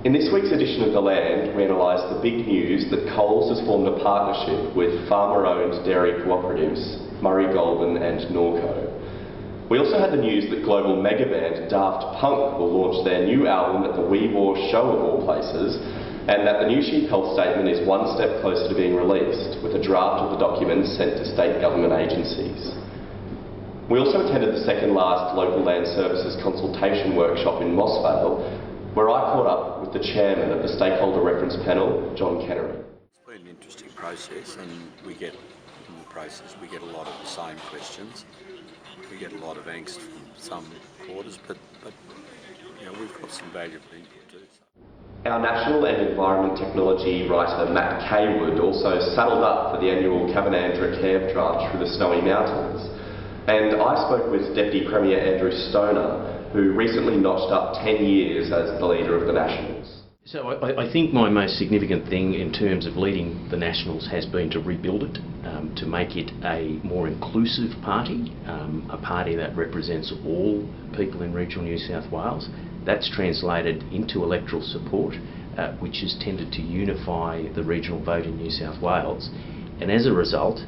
In this week's edition of The Land, we analyse the big news that Coles has formed a partnership with farmer-owned dairy cooperatives Murray Goulburn and Norco. We also had the news that global mega band Daft Punk will launch their new album at the We War show of all places, and that the new Sheep Health Statement is one step closer to being released, with a draft of the document sent to state government agencies. We also attended the second last Local Land Services consultation workshop in Mossvale, where I caught up with the chairman of the Stakeholder Reference Panel, John Kennery. It's been an interesting process, and in the process we get a lot of the same questions. We get a lot of angst from some quarters, but we've got some valuable input too. Our national and environment technology writer Matt Kaywood also saddled up for the annual Cavanandra Caird draft through the Snowy Mountains. And I spoke with Deputy Premier Andrew Stoner, who recently notched up 10 years as the leader of the Nationals. So I think my most significant thing in terms of leading the Nationals has been to rebuild it, to make it a more inclusive party, a party that represents all people in regional New South Wales. That's translated into electoral support, which has tended to unify the regional vote in New South Wales. And as a result,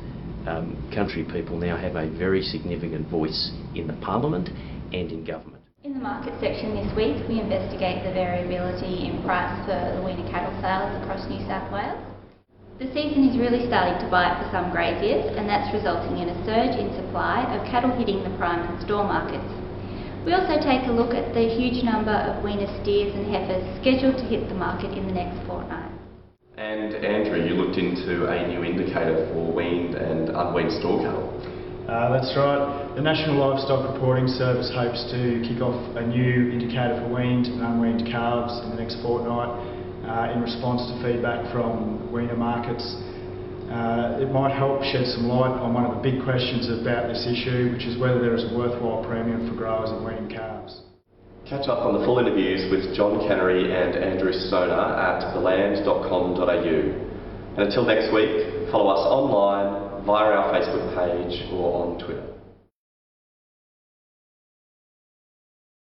country people now have a very significant voice in the Parliament and in government. In the market section this week, we investigate the variability in price for the weaner cattle sales across New South Wales. The season is really starting to bite for some graziers, and that's resulting in a surge in supply of cattle hitting the prime and store markets. We also take a look at the huge number of weaner steers and heifers scheduled to hit the market in the next fortnight. And Andrew, you looked into a new indicator for weaned and unweaned store cattle. That's right. The National Livestock Reporting Service hopes to kick off a new indicator for weaned and unweaned calves in the next fortnight in response to feedback from weaner markets. It might help shed some light on one of the big questions about this issue, which is whether there is a worthwhile premium for growers in weaning calves. Catch up on the full interviews with John Kennery and Andrew Stoner at theland.com.au. And until next week, follow us online, via our Facebook page or on Twitter.